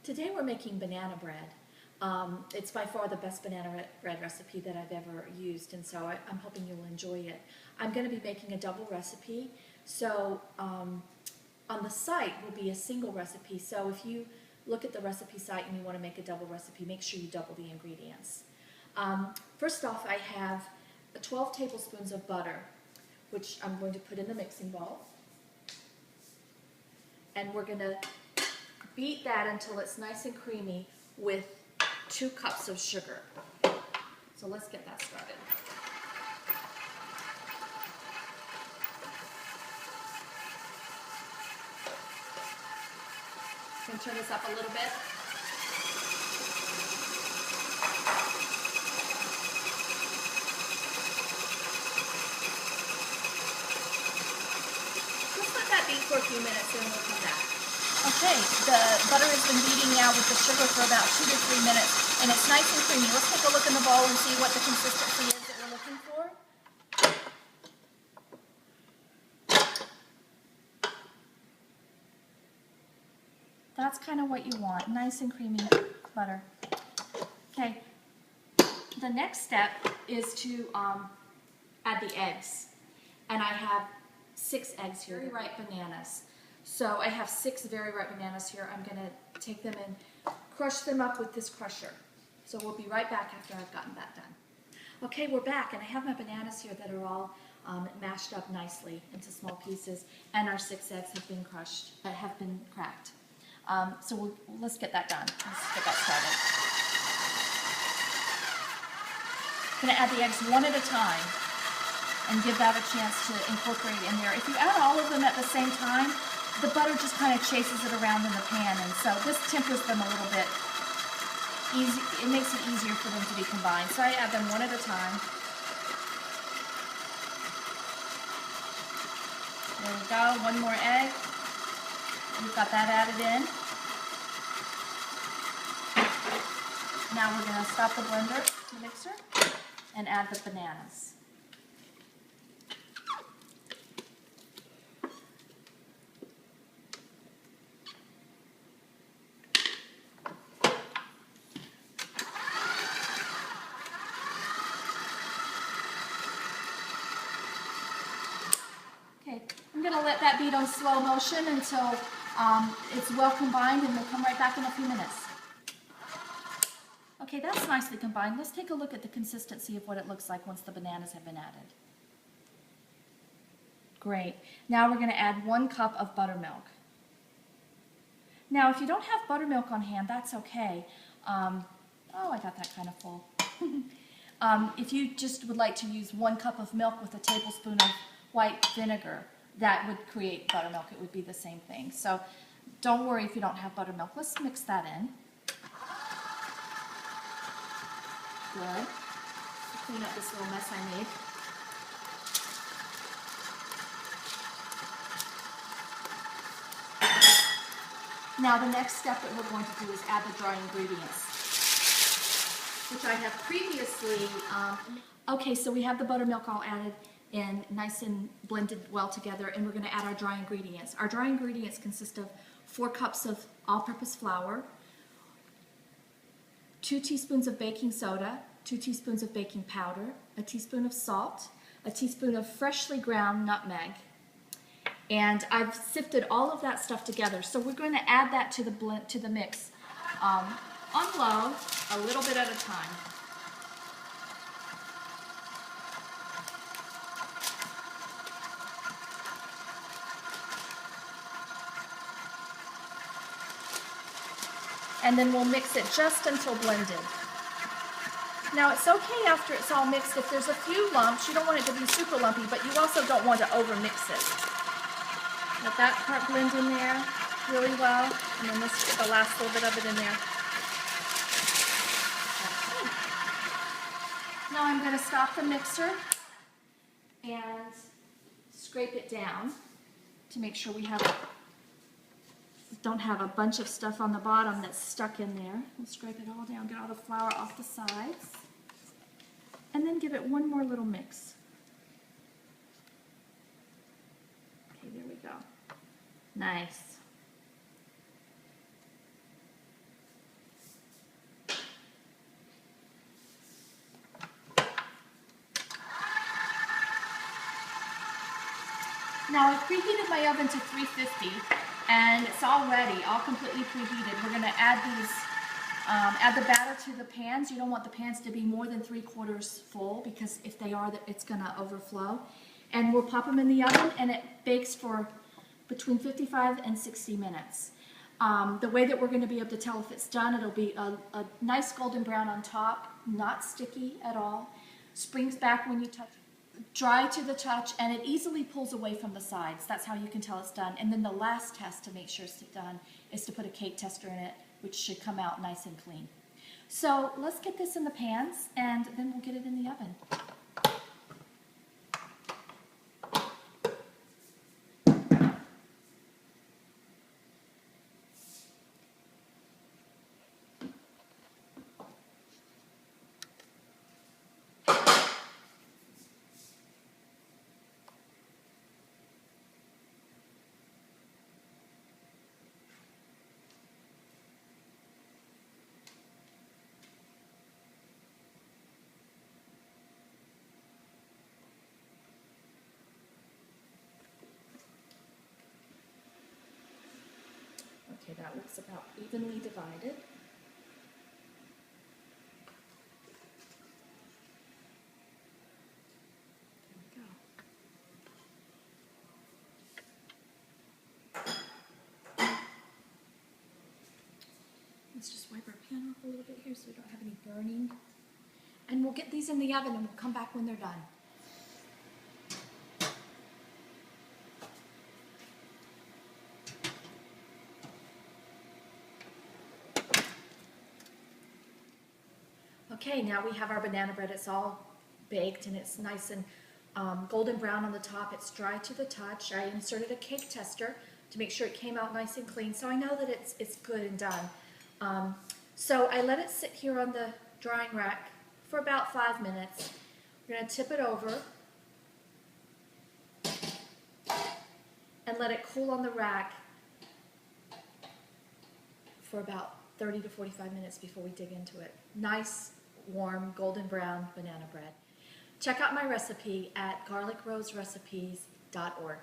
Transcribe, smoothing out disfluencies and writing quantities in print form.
Today we're making banana bread. It's by far the best banana bread recipe that I've ever used, and so I'm hoping you'll enjoy it. I'm going to be making a double recipe, so on the site will be a single recipe, so if you look at the recipe site and you want to make a double recipe, make sure you double the ingredients. First off, I have 12 tablespoons of butter, which I'm going to put in the mixing bowl. And we're going to beat that until it's nice and creamy with 2 cups of sugar. So let's get that started. Can turn this up a little bit. Just let that beat for a few minutes and we'll come back. Okay, the butter has been beating now with the sugar for about 2 to 3 minutes, and it's nice and creamy. Let's take a look in the bowl and see what the consistency is that we're looking for. That's kind of what you want, nice and creamy butter. Okay, the next step is to add the eggs, and I have 6 eggs here, very ripe bananas. So I have 6 very ripe bananas here. I'm going to take them and crush them up with this crusher. So we'll be right back after I've gotten that done. Okay, we're back, and I have my bananas here that are all mashed up nicely into small pieces, and our 6 eggs have been crushed, have been cracked. So let's get that done. Let's get that started. I'm going to add the eggs one at a time and give that a chance to incorporate in there. If you add all of them at the same time, the butter just kind of chases it around in the pan, and so this tempers them a little bit. It makes it easier for them to be combined. So I add them one at a time. There we go, one more egg. We've got that added in. Now we're going to stop the blender, the mixer, and add the bananas. Okay, I'm going to let that beat on slow motion until it's well combined, and we'll come right back in a few minutes. Okay, that's nicely combined. Let's take a look at the consistency of what it looks like once the bananas have been added. Great. Now we're going to add 1 cup of buttermilk. Now, if you don't have buttermilk on hand, that's okay. Oh, I got that kind of full. If you just would like to use 1 cup of milk with a tablespoon of white vinegar, that would create buttermilk. It would be the same thing. So don't worry if you don't have buttermilk. Let's mix that in. Good. Clean up this little mess I made. Now the next step that we're going to do is add the dry ingredients, which I have previously, okay, so we have the buttermilk all added in, nice and blended well together, and we're going to add our dry ingredients. Our dry ingredients consist of 4 cups of all-purpose flour, 2 teaspoons of baking soda, 2 teaspoons of baking powder, a teaspoon of salt, a teaspoon of freshly ground nutmeg, and I've sifted all of that stuff together. So we're going to add that to the mix on low, a little bit at a time. And then we'll mix it just until blended. Now it's okay after it's all mixed if there's a few lumps. You don't want it to be super lumpy, but you also don't want to over mix it. Let that part blend in there really well, and then let's get the last little bit of it in there. Okay. Now I'm going to stop the mixer and scrape it down to make sure we don't have a bunch of stuff on the bottom that's stuck in there. We'll scrape it all down, get all the flour off the sides, and then give it one more little mix. Okay, there we go. Nice. Now I've preheated my oven to 350 and it's all ready, all completely preheated. We're gonna add these, add the batter to the pans. You don't want the pans to be more than 3/4 full because if they are, it's gonna overflow. And we'll pop them in the oven and it bakes for between 55 and 60 minutes. The way that we're gonna be able to tell if it's done, it'll be a nice golden brown on top, not sticky at all, springs back when you touch it, dry to the touch, and it easily pulls away from the sides. That's how you can tell it's done. And then the last test to make sure it's done is to put a cake tester in it, which should come out nice and clean. So let's get this in the pans and then we'll get it in the oven. Okay, that looks about evenly divided. There we go. Let's just wipe our pan off a little bit here so we don't have any burning. And we'll get these in the oven and we'll come back when they're done. Okay, now we have our banana bread. It's all baked and it's nice and golden brown on the top. It's dry to the touch. I inserted a cake tester to make sure it came out nice and clean, so I know that it's good and done. So I let it sit here on the drying rack for about 5 minutes. We're going to tip it over and let it cool on the rack for about 30 to 45 minutes before we dig into it. Nice, warm, golden brown banana bread. Check out my recipe at garlicroserecipes.org.